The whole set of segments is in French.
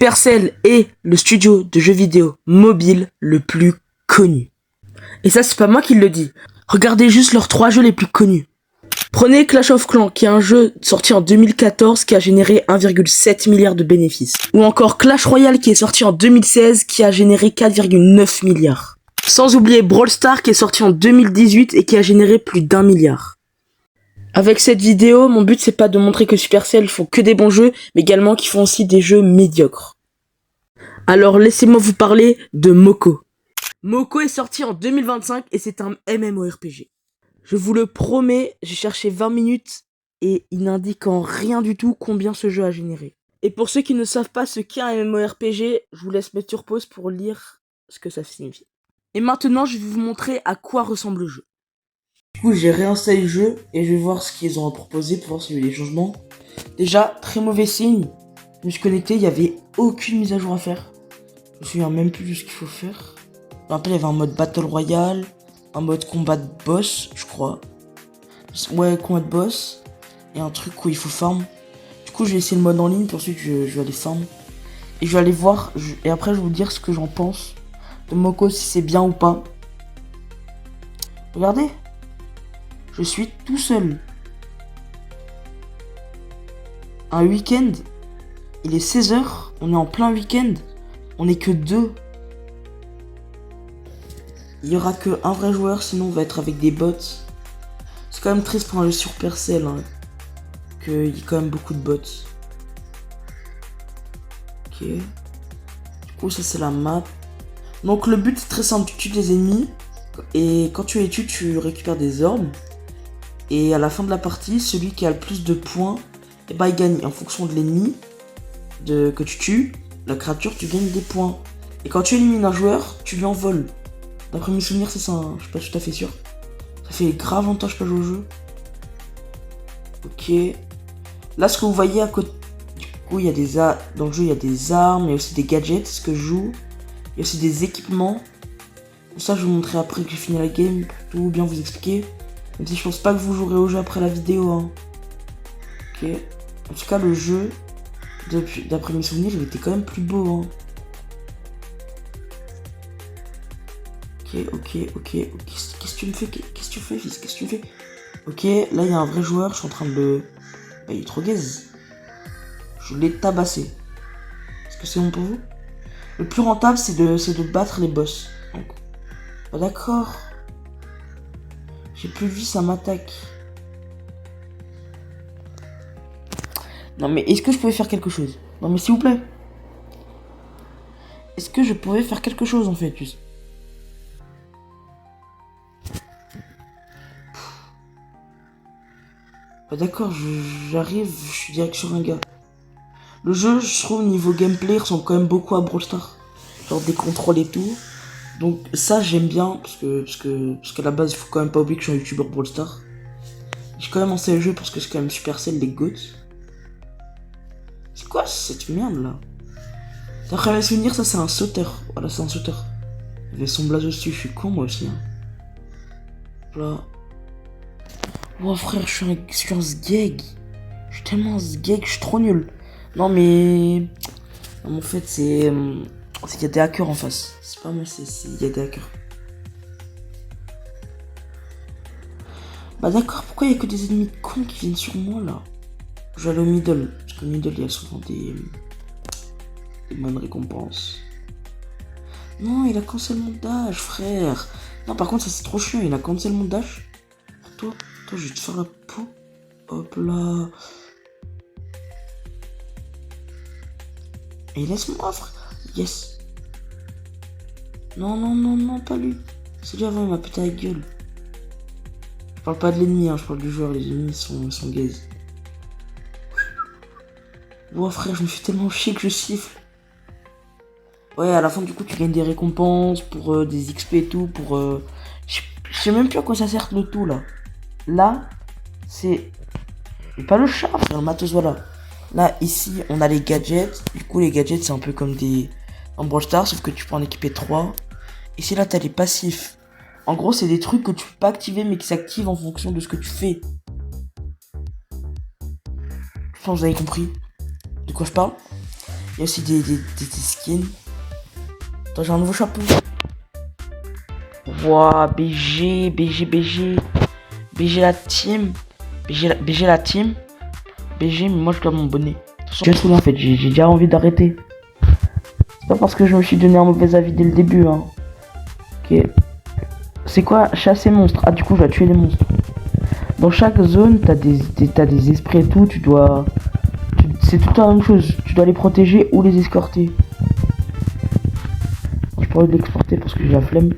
Supercell est le studio de jeux vidéo mobile le plus connu. Et ça, c'est pas moi qui le dis. Regardez juste leurs 3 jeux les plus connus. Prenez Clash of Clans, qui est un jeu sorti en 2014 qui a généré 1,7 milliard de bénéfices. Ou encore Clash Royale qui est sorti en 2016 qui a généré 4,9 milliards. Sans oublier Brawl Stars qui est sorti en 2018 et qui a généré plus d'1 milliard. Avec cette vidéo, mon but c'est pas de montrer que Supercell font que des bons jeux, mais également qu'ils font aussi des jeux médiocres. Alors laissez-moi vous parler de Moko. Moko est sorti en 2025 et c'est un MMORPG. Je vous le promets, j'ai cherché 20 minutes et il n'indique en rien du tout combien ce jeu a généré. Et pour ceux qui ne savent pas ce qu'est un MMORPG, je vous laisse mettre sur pause pour lire ce que ça signifie. Et maintenant, je vais vous montrer à quoi ressemble le jeu. Du coup, j'ai réinstallé le jeu et je vais voir ce qu'ils ont à proposer pour voir s'il y a eu des changements. Déjà, très mauvais signe. Je me suis connecté, il n'y avait aucune mise à jour à faire. Je me souviens même plus de ce qu'il faut faire. Après, il y avait un mode Battle Royale, un mode combat de boss, je crois. Ouais, combat de boss. Et un truc où il faut farm. Du coup, je vais essayer le mode en ligne, puis ensuite je vais aller farm. Et je vais aller voir, et après je vais vous dire ce que j'en pense de Moko, si c'est bien ou pas. Regardez. Je suis tout seul. Un week-end. Il est 16h. On est en plein week-end. On est que 2. Il y aura que un vrai joueur, sinon on va être avec des bots. C'est quand même triste pour un jeu sur Supercell, hein, qu'il y ait quand même beaucoup de bots. Ok. Du coup, ça c'est la map. Donc le but c'est très simple, tu tues des ennemis. Et quand tu les tues, tu récupères des orbes. Et à la fin de la partie, celui qui a le plus de points, et bah il gagne. En fonction de l'ennemi que tu tues, la créature, tu gagnes des points. Et quand tu élimines un joueur, tu lui en voles. D'après mes souvenirs, c'est ça, hein, je suis pas tout à fait sûr. Ça fait grave longtemps que je pas joué au jeu. Ok. Là, ce que vous voyez à côté, du coup, il y a des dans le jeu, il y a des armes, il y a aussi des gadgets, ce que je joue. Il y a aussi des équipements. Ça, je vais vous montrer après que j'ai fini la game, pour tout bien vous expliquer. Même si je pense pas que vous jouerez au jeu après la vidéo, hein. Ok. En tout cas, le jeu, d'après mes souvenirs, il était quand même plus beau, hein. Ok. Qu'est-ce que tu me fais? Qu'est-ce que tu fais, fils? Qu'est-ce que tu me fais? Ok, là, il y a un vrai joueur, je suis en train de le... Bah, il est trop gaze. Je l'ai tabassé. Est-ce que c'est bon pour vous? Le plus rentable, c'est de battre les boss. Donc... Bah, d'accord. J'ai plus de vie, ça m'attaque. Non mais est-ce que je pouvais faire quelque chose? Non mais s'il vous plaît. Est-ce que je pouvais faire quelque chose en fait, juste? Bah d'accord, j'arrive, je suis direct sur un gars. Le jeu, je trouve, niveau gameplay, ressemble quand même beaucoup à Brawl Stars. Genre des contrôles et tout. Donc ça, j'aime bien, parce qu'à la base, il faut quand même pas oublier que je suis un youtubeur Brawl Stars. J'ai quand même lancé le jeu parce que c'est quand même Supercell, les GOAT. C'est quoi cette merde là? D'après mes souvenirs, ça c'est un sauteur. Voilà, c'est un sauteur. Il avait son blason dessus, je suis con moi aussi. Hein. Là. Oh frère, je suis un sgeg. Je suis tellement un sgeg, je suis trop nul. Non mais... Non, en fait, c'est qu'il y a des hackers en face. C'est pas moi, il y a des hackers. Bah d'accord, pourquoi il y a que des ennemis cons qui viennent sur moi là? Je vais aller au middle. Parce qu'au middle, il y a souvent des bonnes récompenses. Non, il a cancel mon dash, frère. Non, par contre, ça c'est trop chiant. Il a cancel mon dash. Toi, je vais te faire la peau. Hop là. Et laisse-moi, frère. Yes. Non, pas lui. C'est lui avant, il m'a pété la gueule. Je parle pas de l'ennemi, hein, je parle du joueur. Les ennemis sont gaze. Oh frère, je me fais tellement chier que je siffle. Ouais, à la fin, du coup, tu gagnes des récompenses pour des XP et tout. Pour. Je sais même plus à quoi ça sert le tout là. Là, c'est. Pas le chat, frère, le matos, voilà. Là, ici, on a les gadgets. Du coup, les gadgets, c'est un peu comme des. En Brawl Stars, sauf que tu peux en équiper 3. Ici, là, t'as les passifs. En gros, c'est des trucs que tu peux pas activer, mais qui s'activent en fonction de ce que tu fais. Je pense que vous avez compris de quoi je parle. Il y a aussi des skins. Attends, j'ai un nouveau chapeau. Wouah, BG la team. BG la team. BG, mais moi je garde mon bonnet. J'ai tout là en fait, j'ai déjà envie d'arrêter. C'est pas parce que je me suis donné un mauvais avis dès le début, hein. Ok. C'est quoi chasser monstres? Ah, du coup, je dois tuer les monstres. Dans chaque zone, t'as des esprits et tout, c'est tout le temps la même chose. Tu dois les protéger ou les escorter. Je pourrais l'exporter parce que j'ai la flemme.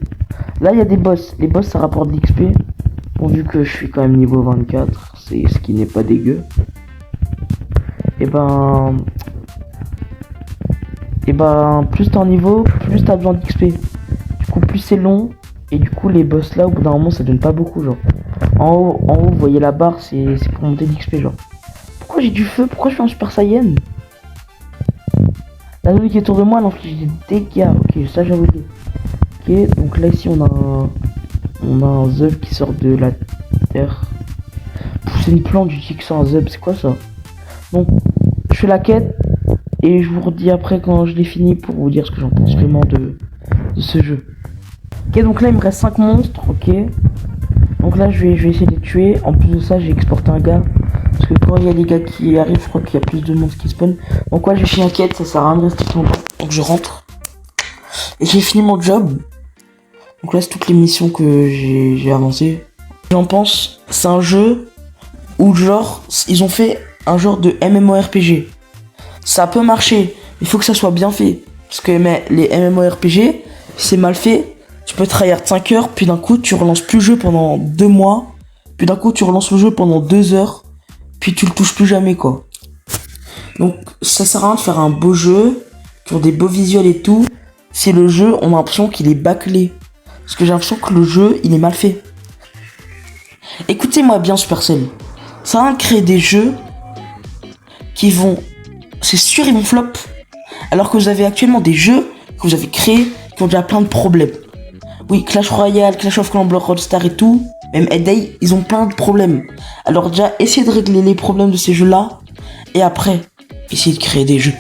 Là, il y a des boss. Les boss, ça rapporte de l'XP. Bon, vu que je suis quand même niveau 24, c'est ce qui n'est pas dégueu. Et ben, plus t'es en niveau, plus t'as besoin d'XP. Du coup, plus c'est long. Et du coup, les boss là, au bout d'un moment, ça donne pas beaucoup, genre. En haut, vous voyez la barre, c'est pour monter d'XP, genre. Pourquoi j'ai du feu? Pourquoi je suis en Super Saiyan? La zone qui est autour de moi, elle inflige des dégâts. Ok, ça j'avais oublié. Ok, donc là, ici, on a un Zub qui sort de la terre. C'est une plante, je dis que c'est un Zub, c'est quoi ça? Donc, je fais la quête. Et je vous redis après quand je l'ai fini pour vous dire ce que j'en pense vraiment de ce jeu. Ok, donc là il me reste 5 monstres, ok. Donc là je vais essayer de les tuer. En plus de ça, j'ai exporté un gars. Parce que quand il y a des gars qui arrivent, je crois qu'il y a plus de monstres qui spawnent. Donc ouais, j'ai fini la quête, ça sert à rien de rester tout longtemps. Donc je rentre. Et j'ai fini mon job. Donc là c'est toutes les missions que j'ai avancées. J'en pense, c'est un jeu où genre, ils ont fait un genre de MMORPG. Ça peut marcher, il faut que ça soit bien fait. Parce que mais les MMORPG, c'est mal fait. Tu peux tryhard 5 heures, puis d'un coup tu relances plus le jeu pendant 2 mois. Puis d'un coup tu relances le jeu pendant 2 heures. Puis tu le touches plus jamais quoi. Donc ça sert à rien de faire un beau jeu, qui ont des beaux visuels et tout. Si le jeu, on a l'impression qu'il est bâclé. Parce que j'ai l'impression que le jeu, il est mal fait. Écoutez-moi bien Supercell. Ça va créer des jeux qui vont... C'est sûr ils vont flop. Alors que vous avez actuellement des jeux que vous avez créés qui ont déjà plein de problèmes. Oui, Clash Royale, Clash of Clans, Block Rockstar et tout, même Hay Day, ils ont plein de problèmes. Alors déjà, essayez de régler les problèmes de ces jeux-là, et après, essayez de créer des jeux.